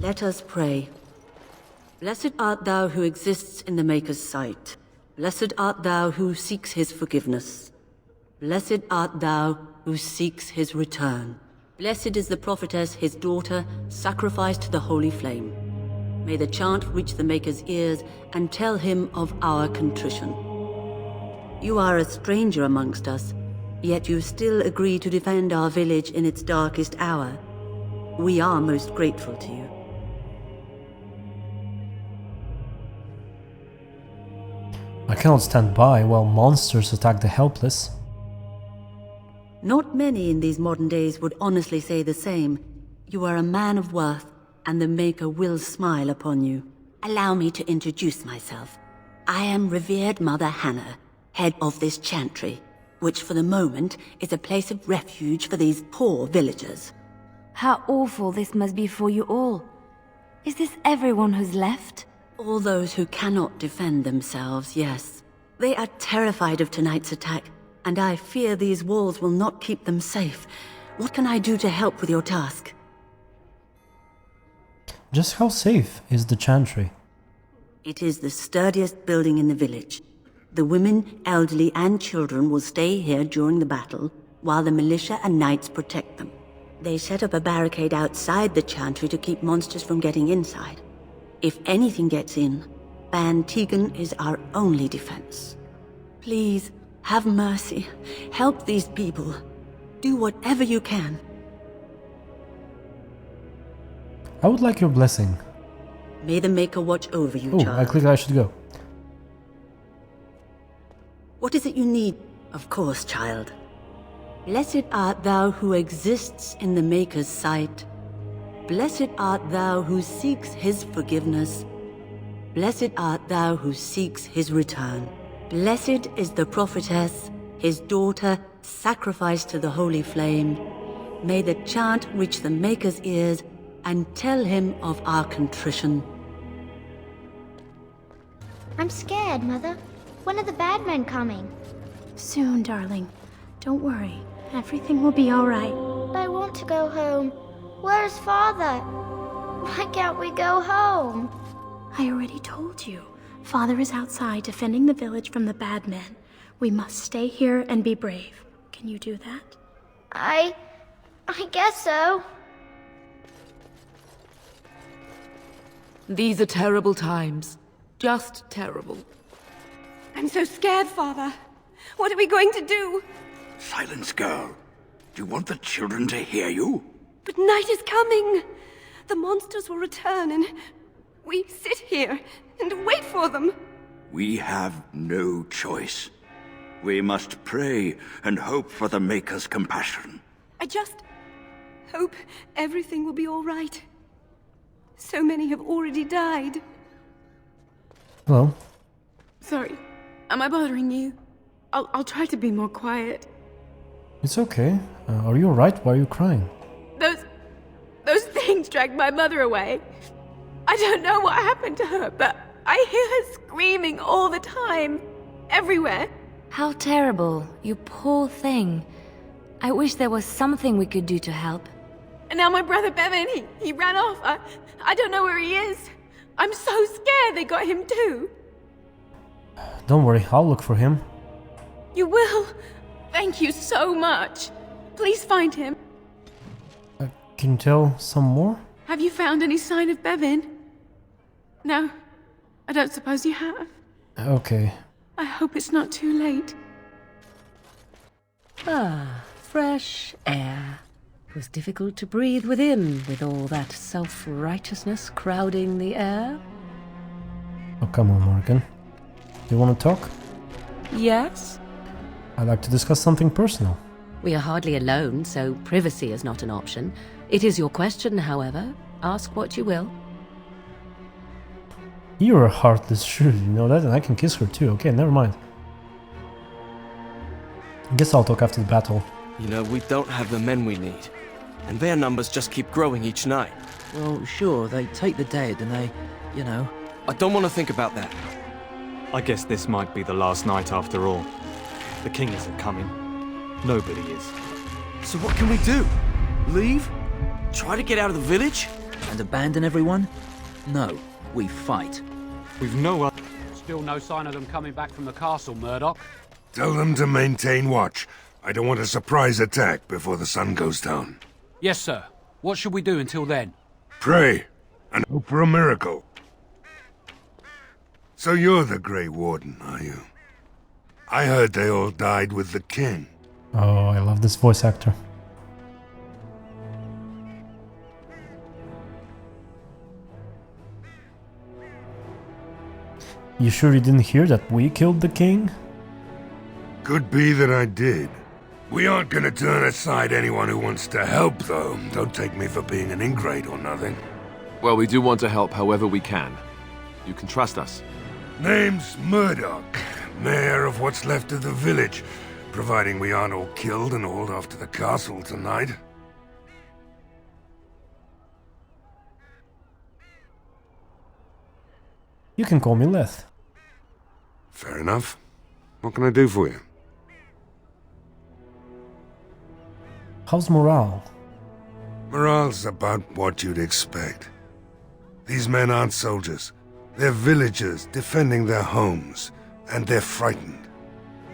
Let us pray. Blessed art thou who exists in the Maker's sight. Blessed art thou who seeks his forgiveness. Blessed art thou who seeks his return. Blessed is the prophetess, his daughter, sacrificed to the holy flame. May the chant reach the Maker's ears and tell him of our contrition. You are a stranger amongst us, yet you still agree to defend our village in its darkest hour. We are most grateful to you. I cannot stand by while monsters attack the helpless. Not many in these modern days would honestly say the same. You are a man of worth, and the Maker will smile upon you. Allow me to introduce myself. I am revered Mother Hannah, head of this chantry, which for the moment is a place of refuge for these poor villagers. How awful this must be for you all. Is this everyone who's left? All those who cannot defend themselves, yes. They are terrified of tonight's attack, and I fear these walls will not keep them safe. What can I do to help with your task? Just how safe is the chantry? It is the sturdiest building in the village. The women, elderly, and children will stay here during the battle, while the militia and knights protect them. They set up a barricade outside the chantry to keep monsters from getting inside. If anything gets in, Ban Tegan is our only defense. Please, have mercy. Help these people. Do whatever you can. I would like your blessing. May the Maker watch over you, Oh, child. I clicked I should go. What is it you need? Of course, child. Blessed art thou who exists in the Maker's sight. Blessed art thou who seeks his forgiveness. Blessed art thou who seeks his return. Blessed is the prophetess, his daughter, sacrificed to the holy flame. May the chant reach the Maker's ears and tell him of our contrition. I'm scared, Mother. When are the bad men coming? Soon, darling. Don't worry. Everything will be all right. But I want to go home. Where's Father? Why can't we go home? I already told you. Father is outside defending the village from the bad men. We must stay here and be brave. Can you do that? I guess so. These are terrible times. Just terrible. I'm so scared, Father. What are we going to do? Silence, girl. Do you want the children to hear you? But night is coming. The monsters will return and we sit here and wait for them. We have no choice. We must pray and hope for the Maker's compassion. I just hope everything will be all right. So many have already died. Hello. Sorry. Am I bothering you? I'll try to be more quiet. It's okay. Are you alright? Why are you crying? Those things dragged my mother away. I don't know what happened to her, but I hear her screaming all the time. Everywhere. How terrible, you poor thing. I wish there was something we could do to help. And now my brother Bevan, he ran off. I don't know where he is. I'm so scared they got him too. Don't worry, I'll look for him. You will? Thank you so much. Please find him. Can you tell some more? Have you found any sign of Bevan? No, I don't suppose you have. Okay. I hope it's not too late. Ah, fresh air. It was difficult to breathe within with all that self-righteousness crowding the air. Oh, come on, Morgan. Do you want to talk? Yes? I'd like to discuss something personal. We are hardly alone, so privacy is not an option. It is your question, however. Ask what you will. You're a heartless shrew, you know that? And I can kiss her too. Okay, never mind. I guess I'll talk after the battle. You know, we don't have the men we need. And their numbers just keep growing each night. Well, sure, they take the dead and they, you know... I don't want to think about that. I guess this might be the last night after all. The king isn't coming. Nobody is. So what can we do? Leave? Try to get out of the village? And abandon everyone? No, we fight. We've no other... Still no sign of them coming back from the castle, Murdock. Tell them to maintain watch. I don't want a surprise attack before the sun goes down. Yes, sir. What should we do until then? Pray, and hope for a miracle. So you're the Grey Warden, are you? I heard they all died with the king. Oh, I love this voice actor. You sure you didn't hear that we killed the king? Could be that I did. We aren't gonna turn aside anyone who wants to help, though. Don't take me for being an ingrate or nothing. Well, we do want to help however we can. You can trust us. Name's Murdock, mayor of what's left of the village, providing we aren't all killed and hauled off to the castle tonight. You can call me Leth. Fair enough. What can I do for you? How's morale? Morale's about what you'd expect. These men aren't soldiers. They're villagers defending their homes, and they're frightened.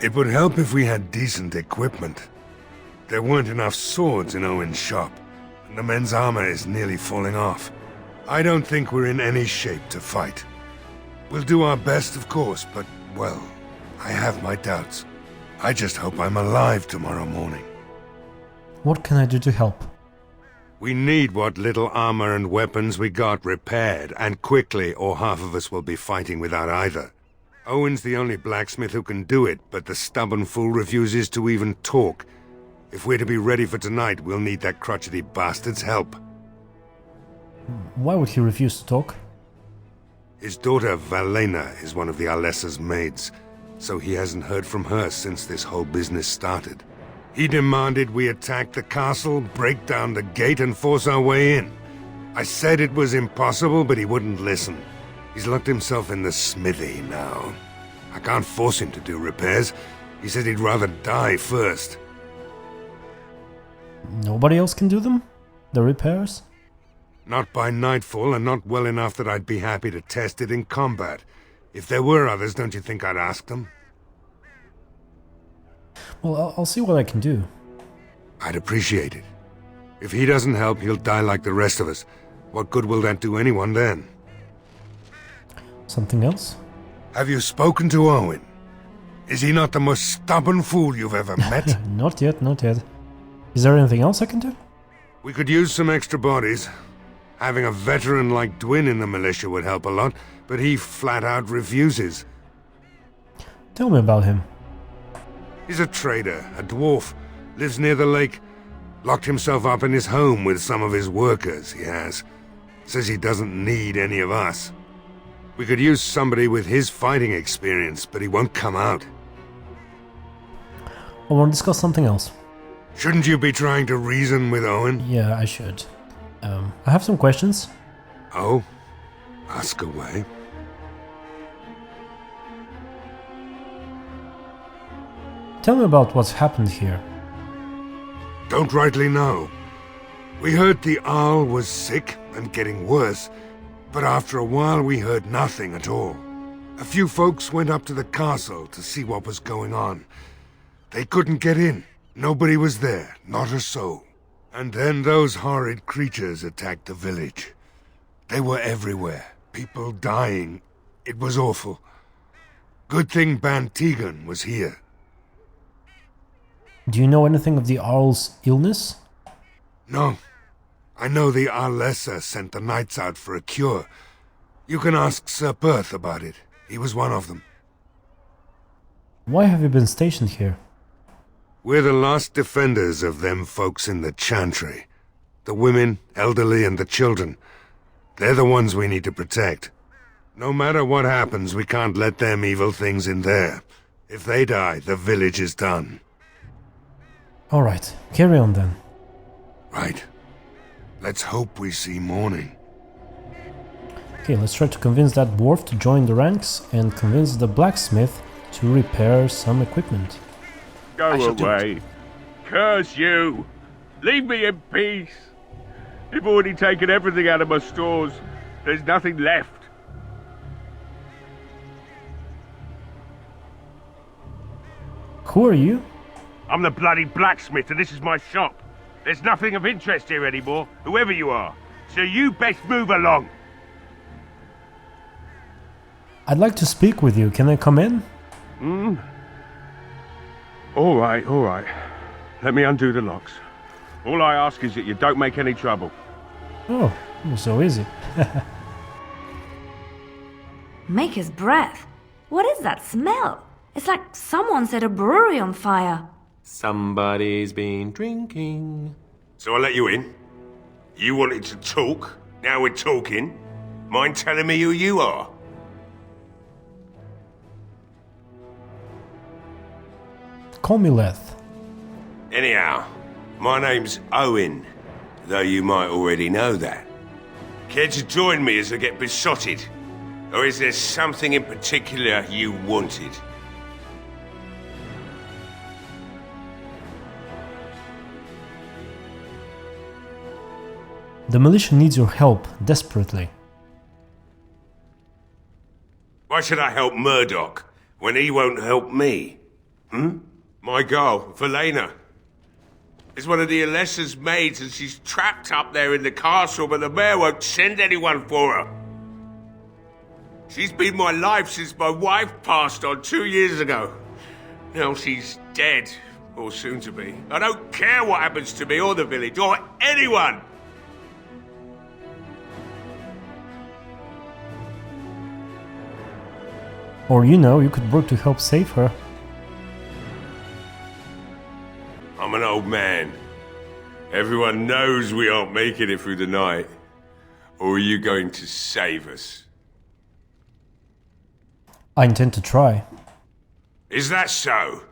It would help if we had decent equipment. There weren't enough swords in Owen's shop, and the men's armor is nearly falling off. I don't think we're in any shape to fight. We'll do our best, of course, but, well, I have my doubts. I just hope I'm alive tomorrow morning. What can I do to help? We need what little armor and weapons we got repaired, and quickly, or half of us will be fighting without either. Owen's the only blacksmith who can do it, but the stubborn fool refuses to even talk. If we're to be ready for tonight, we'll need that crotchety bastard's help. Why would he refuse to talk? His daughter, Valena, is one of the Alessa's maids, so he hasn't heard from her since this whole business started. He demanded we attack the castle, break down the gate, and force our way in. I said it was impossible, but he wouldn't listen. He's locked himself in the smithy now. I can't force him to do repairs. He said he'd rather die first. Nobody else can do them? The repairs? Not by nightfall, and not well enough that I'd be happy to test it in combat. If there were others, don't you think I'd ask them? Well, I'll see what I can do. I'd appreciate it. If he doesn't help, he'll die like the rest of us. What good will that do anyone then? Something else? Have you spoken to Owen? Is he not the most stubborn fool you've ever met? Not yet, not yet. Is there anything else I can do? We could use some extra bodies. Having a veteran like Dwin in the militia would help a lot, but he flat out refuses. Tell me about him. He's a trader, a dwarf, lives near the lake. Locked himself up in his home with some of his workers, he has. Says he doesn't need any of us. We could use somebody with his fighting experience, but he won't come out. I want to discuss something else. Shouldn't you be trying to reason with Owen? Yeah, I should. I have some questions. Oh? Ask away. Tell me about what's happened here. Don't rightly know. We heard the Arl was sick and getting worse, but after a while we heard nothing at all. A few folks went up to the castle to see what was going on. They couldn't get in. Nobody was there, not a soul. And then those horrid creatures attacked the village. They were everywhere, people dying. It was awful. Good thing Ban Tegan was here. Do you know anything of the Arl's illness? No. I know the Alessa sent the knights out for a cure. You can ask Sir Perth about it. He was one of them. Why have you been stationed here? We're the last defenders of them folks in the chantry. The women, elderly, and the children. They're the ones we need to protect. No matter what happens, we can't let them evil things in there. If they die, the village is done. Alright, carry on then. Right. Let's hope we see morning. Okay, let's try to convince that dwarf to join the ranks and convince the blacksmith to repair some equipment. Go away. Curse you. Leave me in peace. They've already taken everything out of my stores. There's nothing left. Who are you? I'm the bloody blacksmith, and this is my shop. There's nothing of interest here anymore, whoever you are. So you best move along. I'd like to speak with you. Can I come in? All right. Let me undo the locks. All I ask is that you don't make any trouble. Oh, it was so easy. Maker's breath. What is that smell? It's like someone set a brewery on fire. Somebody's been drinking. So I let you in. You wanted to talk. Now we're talking. Mind telling me who you are? Call me Leth. Anyhow, my name's Owen, though you might already know that. Care to join me as I get besotted? Or is there something in particular you wanted? The militia needs your help, desperately. Why should I help Murdock when he won't help me? My girl, Velena, is one of the Alessa's maids and she's trapped up there in the castle, but the mayor won't send anyone for her. She's been my life since my wife passed on 2 years ago. Now she's dead, or soon to be. I don't care what happens to me or the village or anyone. Or you could work to help save her. I'm an old man. Everyone knows we aren't making it through the night. Or are you going to save us? I intend to try. Is that so?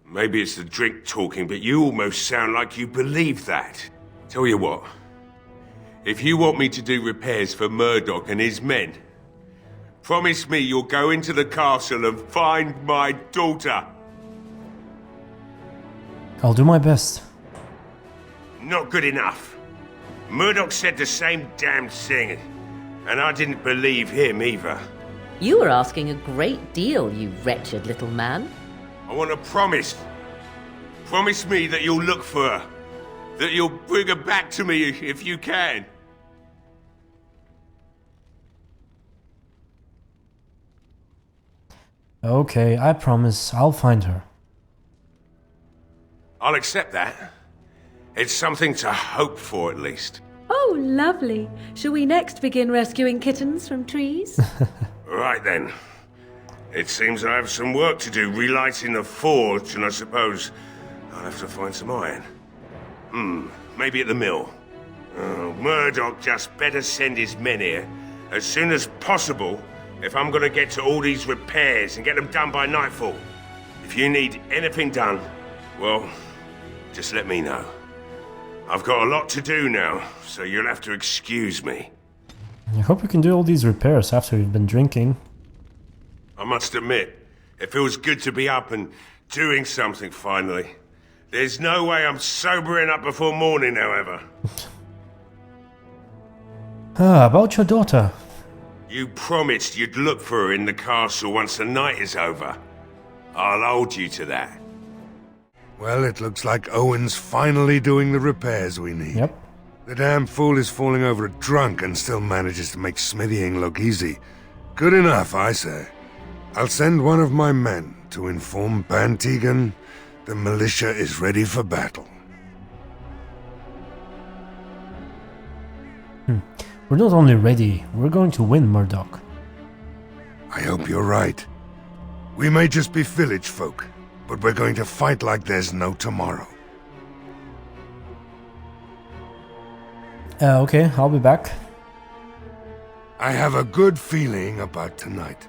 Maybe it's the drink talking, but you almost sound like you believe that. Tell you what. If you want me to do repairs for Murdock and his men, promise me you'll go into the castle and find my daughter. I'll do my best. Not good enough. Murdock said the same damn thing, and I didn't believe him either. You were asking a great deal, you wretched little man. I want a promise. Promise me that you'll look for her. That you'll bring her back to me if you can. Okay, I promise I'll find her. I'll accept that. It's something to hope for, at least. Oh, lovely. Shall we next begin rescuing kittens from trees? Right then. It seems I have some work to do relighting the forge, and I suppose I'll have to find some iron. Maybe at the mill. Murdock just better send his men here as soon as possible if I'm gonna get to all these repairs and get them done by nightfall. If you need anything done, well, just let me know. I've got a lot to do now, so you'll have to excuse me. I hope you can do all these repairs after you've been drinking. I must admit, it feels good to be up and doing something finally. There's no way I'm sobering up before morning, however. About your daughter. You promised you'd look for her in the castle once the night is over. I'll hold you to that. Well, it looks like Owen's finally doing the repairs we need. Yep. The damn fool is falling over a drunk and still manages to make smithying look easy. Good enough, I say. I'll send one of my men to inform Bantegan the militia is ready for battle. We're not only ready, we're going to win, Murdock. I hope you're right. We may just be village folk, but we're going to fight like there's no tomorrow. Okay, I'll be back. I have a good feeling about tonight.